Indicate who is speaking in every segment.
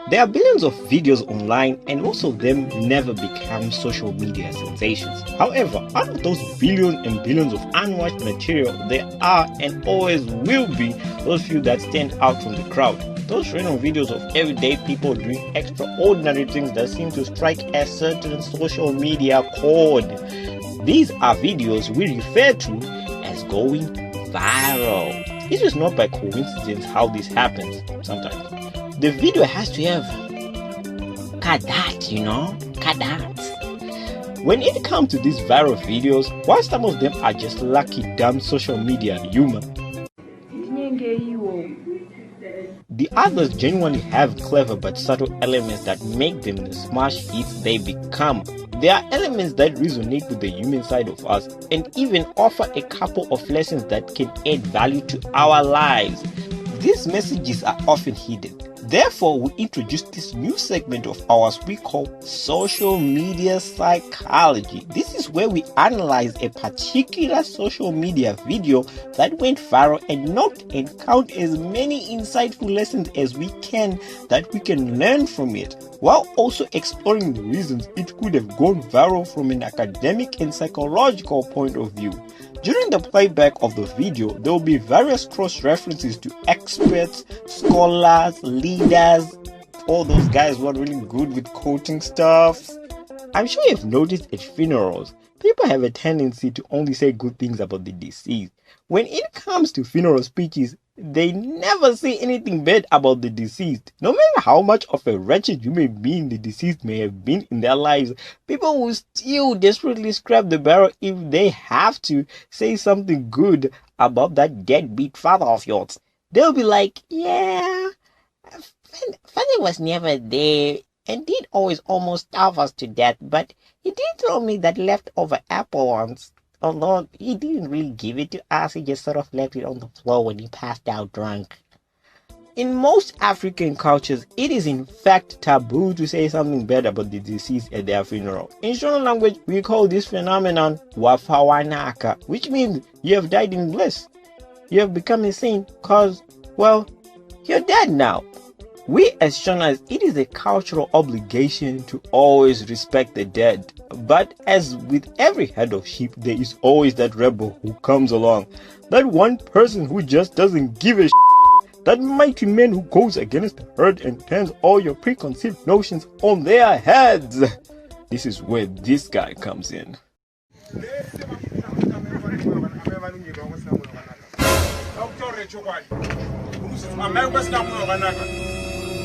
Speaker 1: There are billions of videos online and most of them never become social media sensations. However, out of those billions and billions of unwatched material, there are and always will be those few that stand out from the crowd. Those random videos of everyday people doing extraordinary things that seem to strike a certain social media chord. These are videos we refer to as going viral. It is not by coincidence how this happens sometimes. The video has to have kadat. When it comes to these viral videos, while some of them are just lucky dumb social media humor, the others genuinely have clever but subtle elements that make them the smash hits they become. There are elements that resonate with the human side of us and even offer a couple of lessons that can add value to our lives. These messages are often hidden. Therefore, we introduce this new segment of ours we call social media psychology. This is where we analyze a particular social media video that went viral and note and count as many insightful lessons as we can that we can learn from it, while also exploring the reasons it could have gone viral from an academic and psychological point of view. During the playback of the video, there will be various cross-references to experts, scholars, leaders, all those guys who are really good with quoting stuff. I'm sure you've noticed at funerals, people have a tendency to only say good things about the deceased. When it comes to funeral speeches, they never say anything bad about the deceased. No matter how much of a wretched human being the deceased may have been in their lives, people will still desperately scrap the barrel if they have to say something good about that deadbeat father of yours. They'll be like, yeah, father was never there and did always almost starve us to death, but he did tell me that leftover apple once. Although he didn't really give it to us, he just sort of left it on the floor when he passed out drunk. In most African cultures, it is in fact taboo to say something bad about the deceased at their funeral. In Shona language, we call this phenomenon wafawanaka, which means you have died in bliss. You have become a saint because, well, you're dead now. We as Shonas, it is a cultural obligation to always respect the dead. But as with every head of sheep, there is always that rebel who comes along. That one person who just doesn't give a that mighty man who goes against the herd and turns all your preconceived notions on their heads. This is where this guy comes in.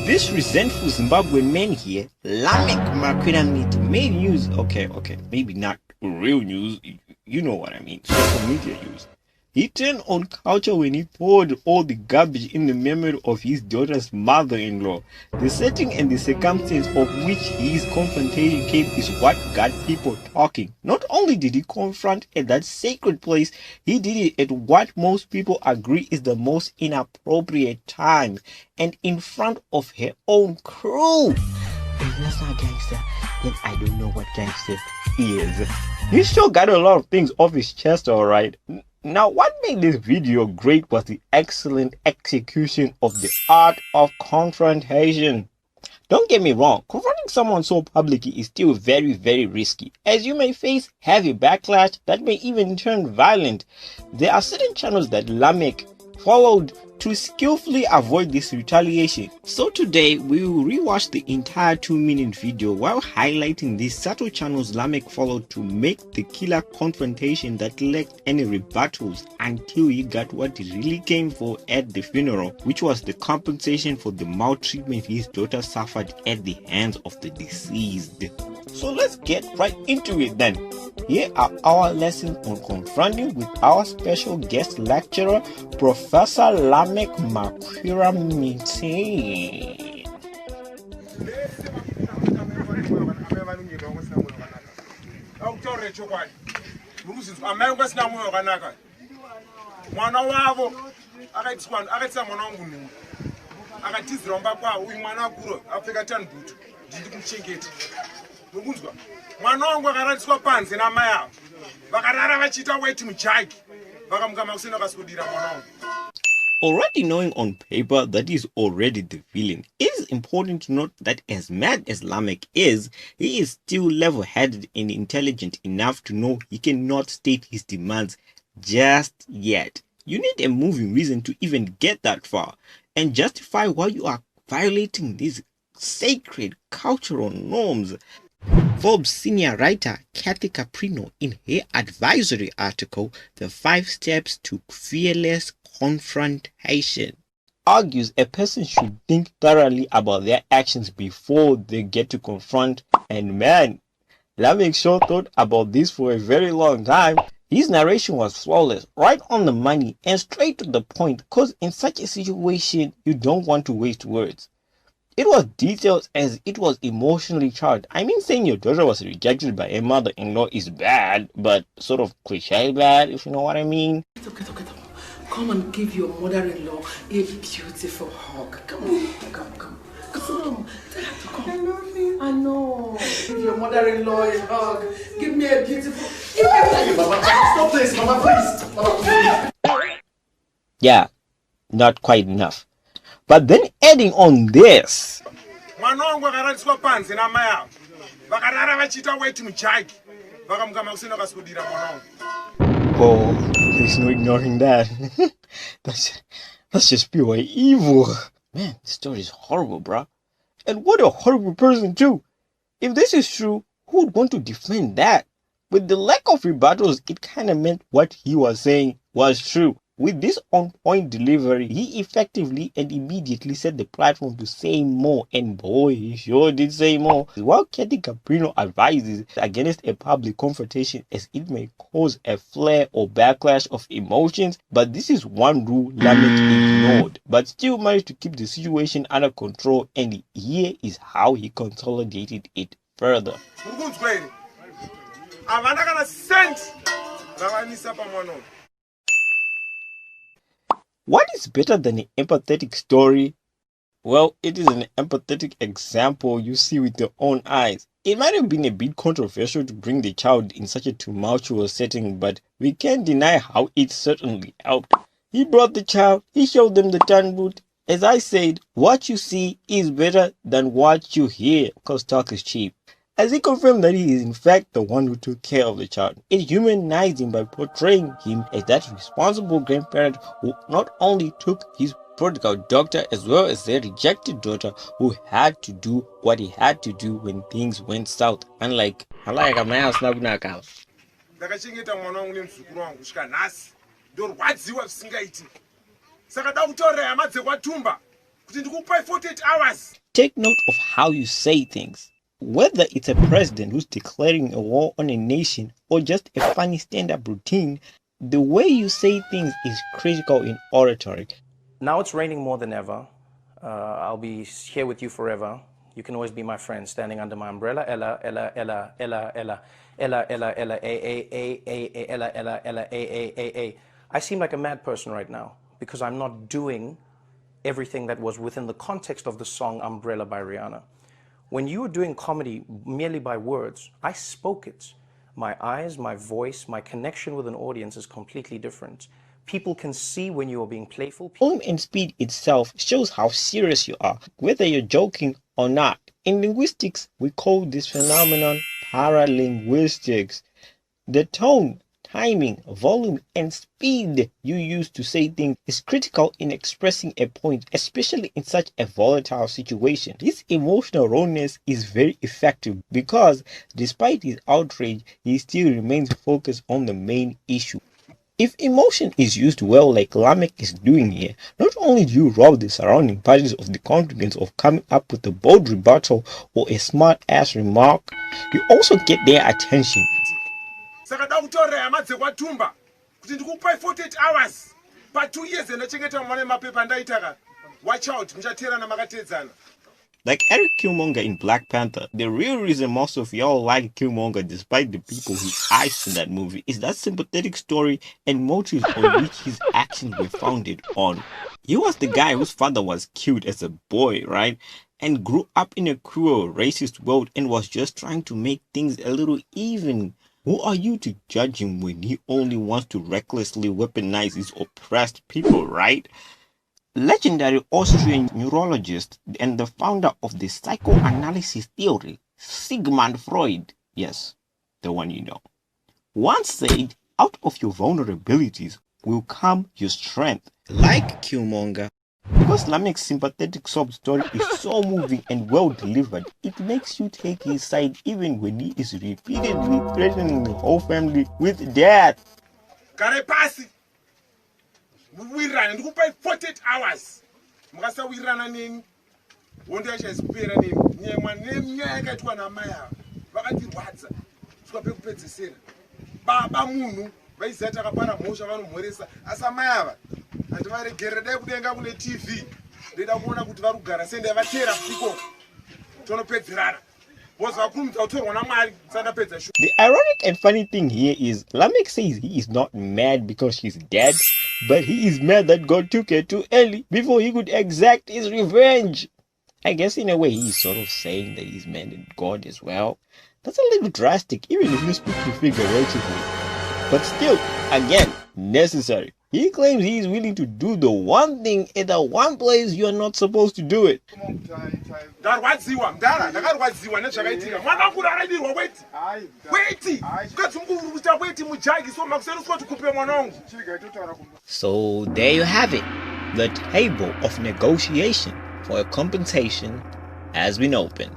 Speaker 1: This resentful Zimbabwean man here, Lameck Makwiramiti, made news. Okay, maybe not real news. You know what I mean. Social media news. He turned on culture when he poured all the garbage in the memory of his daughter's mother-in-law. The setting and the circumstance of which his confrontation came is what got people talking. Not only did he confront at that sacred place, he did it at what most people agree is the most inappropriate time, and in front of her own crew. If that's not gangster, then I don't know what gangster is. He sure got a lot of things off his chest, alright. Now, what made this video great was the excellent execution of the art of confrontation. Don't get me wrong, confronting someone so publicly is still very, very risky, as you may face heavy backlash that may even turn violent. There are certain channels that Lameck followed to skillfully avoid this retaliation. So today we will rewatch the entire 2-minute video while highlighting these subtle channels Lameck followed to make the killer confrontation that lacked any rebuttals until he got what he really came for at the funeral, which was the compensation for the maltreatment his daughter suffered at the hands of the deceased. So let's get right into it then. Here are our lessons on confronting with our special guest lecturer, Professor Lameck Makwiramiti.
Speaker 2: Mwana wangu akaratiswa panze na mai avo vakarara vachiita weti mujagi vakamukama kusina kasudira mwana wangu.
Speaker 1: Already knowing on paper that he's already the villain, it is important to note that as mad as Lameck is, he is still level-headed and intelligent enough to know he cannot state his demands just yet. You need a moving reason to even get that far and justify why you are violating these sacred cultural norms. Forbes senior writer Kathy Caprino, in her advisory article, The 5 Steps to Fearless Confrontation, argues a person should think thoroughly about their actions before they get to confront. And man, Lameck sure thought about this for a very long time. His narration was flawless, right on the money, and straight to the point, because in such a situation, you don't want to waste words. It was detailed as it was emotionally charged. I mean, saying your daughter was rejected by a mother-in-law is bad, but sort of cliche bad, if you know what I mean.
Speaker 3: Get up. Come and give your mother-in-law a beautiful hug. Come on.
Speaker 2: I love you.
Speaker 3: I know. Give your mother-in-law a hug. Give me a beautiful... Mama, stop this, Mama, please. Mama, please.
Speaker 1: Yeah, not quite enough. But then adding on this, oh, there's no ignoring that. that's just pure evil. Man, this story is horrible, bruh. And what a horrible person too. If this is true, who would want to defend that? With the lack of rebuttals, it kind of meant what he was saying was true. With this on-point delivery, he effectively and immediately set the platform to say more, and boy, he sure did say more. While Kathy Caprino advises against a public confrontation as it may cause a flare or backlash of emotions, but this is one rule Lameck ignored, but still managed to keep the situation under control, and here is how he consolidated it further. What is better than an empathetic story? Well, it is an empathetic example you see with your own eyes. It might have been a bit controversial to bring the child in such a tumultuous setting, but we can't deny how it certainly helped. He brought the child, he showed them the tanboot. As I said, what you see is better than what you hear, because talk is cheap. As he confirmed that he is in fact the one who took care of the child, it humanized him by portraying him as that responsible grandparent who not only took his prodigal daughter as well as their rejected daughter, who had to do what he had to do when things went south. Unlike a man snagunaka. Take note of how you say things. Whether it's a president who's declaring a war on a nation or just a funny stand-up routine, the way you say things is critical in oratory.
Speaker 4: Now it's raining more than ever. I'll be here with you forever. You can always be my friend, standing under my umbrella. Ella, Ella, Ella, Ella, Ella, Ella, Ella, Ella, A, Ella, Ella, Ella, A. I seem like a mad person right now because I'm not doing everything that was within the context of the song Umbrella by Rihanna. When you were doing comedy merely by words, I spoke it. My eyes, my voice, my connection with an audience is completely different. People can see when you are being playful.
Speaker 1: Tone and speed itself shows how serious you are, whether you're joking or not. In linguistics, we call this phenomenon paralinguistics. The tone, timing, volume, and speed you use to say things is critical in expressing a point, especially in such a volatile situation. This emotional rawness is very effective because, despite his outrage, he still remains focused on the main issue. If emotion is used well like Lameck is doing here, not only do you rob the surrounding parties of the confidence of coming up with a bold rebuttal or a smart-ass remark, you also get their attention. Like Eric Killmonger in Black Panther, the real reason most of y'all like Killmonger despite the people he iced in that movie is that sympathetic story and motives on which his actions were founded on. He was the guy whose father was killed as a boy, right? And grew up in a cruel, racist world and was just trying to make things a little even. Who are you to judge him when he only wants to recklessly weaponize his oppressed people, right? Legendary Austrian neurologist and the founder of the psychoanalysis theory, Sigmund Freud, yes, the one you know, once said, out of your vulnerabilities will come your strength. Like Killmonger. Because Lameck's sympathetic sob story is so moving and well delivered, it makes you take his side even when he is repeatedly threatening the whole family with death.
Speaker 2: Karepasi. We run and go 48 hours. Mugasa we run and one day she's spearing in my name. Get one of my Bagati Watsa. Scope Petsi. Baba Munu, by Zatapana Moshavan Morisa, as a mava. And to marry Gerda Budenga TV. They don't want to go to Gara, send a vatera, Pico. Tono Petrana.
Speaker 1: The ironic and funny thing here is Lameck says he is not mad because she's dead, but he is mad that God took her too early before he could exact his revenge. I guess in a way he's sort of saying that he's mad at God as well. That's a little drastic, even if you speak to figuratively. But still, again, necessary. He claims he is willing to do the one thing at the one place you are not supposed to do it. So there you have it. The table of negotiation for a compensation has been opened.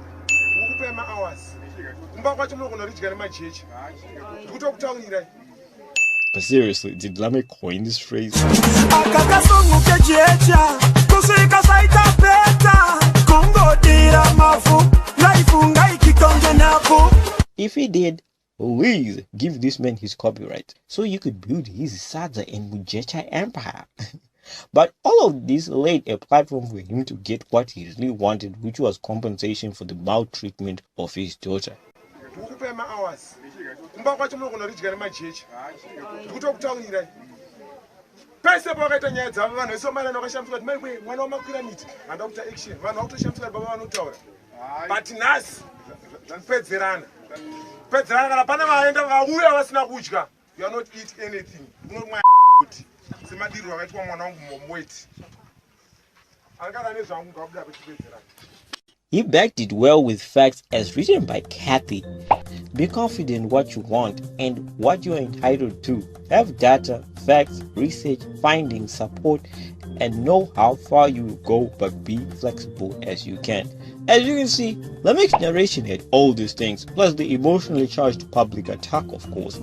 Speaker 1: But seriously, did Lameck coin this phrase? If he did, please give this man his copyright so you could build his Sadza and Mujecha empire. But all of this laid a platform for him to get what he really wanted, which was compensation for the maltreatment of his daughter.
Speaker 2: You are not eat anything.
Speaker 1: He backed it well with facts as written by Kathy. Be confident what you want and what you are entitled to. Have data, facts, research, findings, support, and know how far you will go, but be flexible as you can. As you can see, Lameck's narration had all these things, plus the emotionally charged public attack, of course.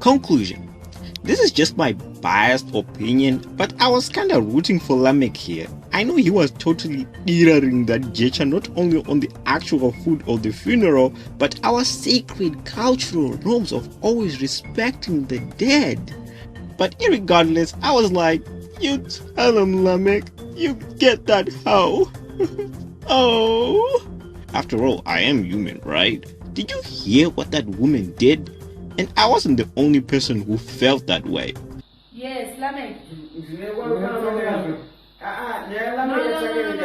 Speaker 1: Conclusion. This is just my biased opinion, but I was kinda rooting for Lameck here. I know he was totally mirroring that gesture not only on the actual food of the funeral, but our sacred cultural norms of always respecting the dead. But irregardless, I was like, you tell him, Lameck, you get that how? Oh. After all, I am human, right? Did you hear what that woman did? And I wasn't the only person who felt that way.
Speaker 5: Yes, Lameck. No,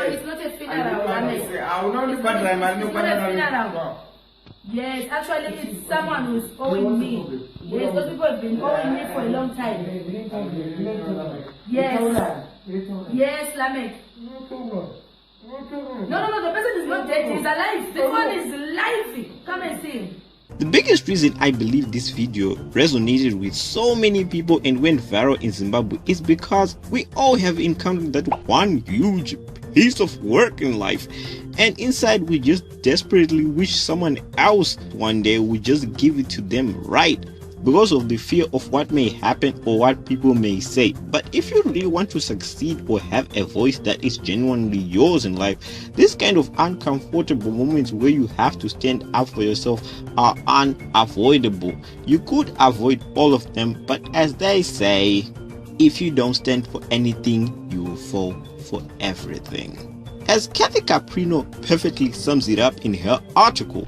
Speaker 5: it's not a funeral, Lameck. It's not a funeral. Yes, actually, it's someone who's owing me. Yes, those people have been owing me for a long time. Yes. Yes, Lameck. No, the person is not dead, he's alive. This one is live. Come and see him.
Speaker 1: The biggest reason I believe this video resonated with so many people and went viral in Zimbabwe is because we all have encountered that one huge piece of work in life, and inside we just desperately wish someone else one day would just give it to them right, because of the fear of what may happen or what people may say. But if you really want to succeed or have a voice that is genuinely yours in life, this kind of uncomfortable moments where you have to stand up for yourself are unavoidable. You could avoid all of them, but as they say, if you don't stand for anything, you will fall for everything. As Kathy Caprino perfectly sums it up in her article,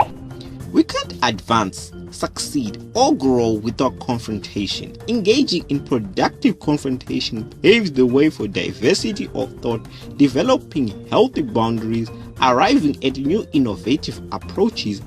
Speaker 1: we can't advance, succeed, or grow without confrontation. Engaging in productive confrontation paves the way for diversity of thought, developing healthy boundaries, arriving at new innovative approaches,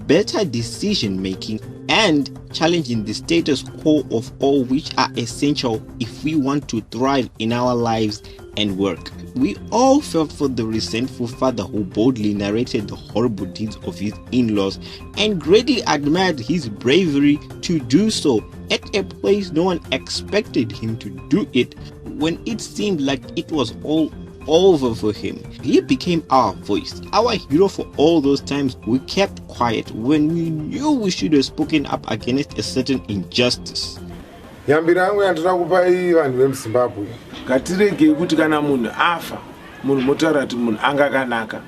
Speaker 1: better decision making, and challenging the status quo of all, which are essential if we want to thrive in our lives and work. We all felt for the resentful father who boldly narrated the horrible deeds of his in-laws and greatly admired his bravery to do so at a place no one expected him to do it when it seemed like it was all over for him. He became our voice, our hero for all those times we kept quiet when we knew we should have spoken up against a certain injustice.
Speaker 2: Yambirangu yandira kupa iyi vanhu vemuZimbabwe. Ngatirege kuti kana munhu afa, munhu motaura kuti munhu anga akanaka.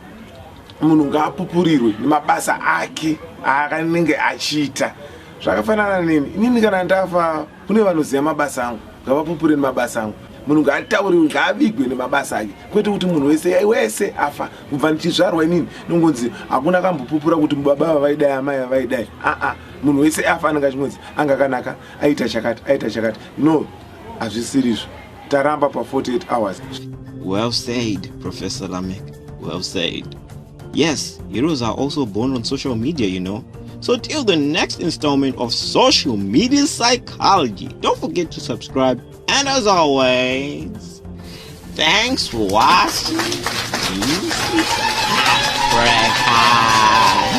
Speaker 2: Munhu ngaapupurirwe nemabasa ake aanenge achiita. Zvakafanana neni, inini kana ndafa kune vanoziva mabasa angu, ngavapupure nemabasa angu. Munhu ngaataurirwe, ngaavigwe nemabasa ake. Kwete kuti munhu wese afa. Kubva ndichizvarwa inini nongonzi hakuna kambopupura kuti baba vaidai amai vaidai. Munhu wese afa anenge achingonzi anga akanaka, aita chakati. No, hazvisirizvo. Taramba pa 48 hours.
Speaker 1: Well said, Professor Lameck. Well said. Yes, heroes are also born on social media, you know. So till the next installment of Social Media Psychology, don't forget to subscribe. And as always, thanks for watching. Breakfast.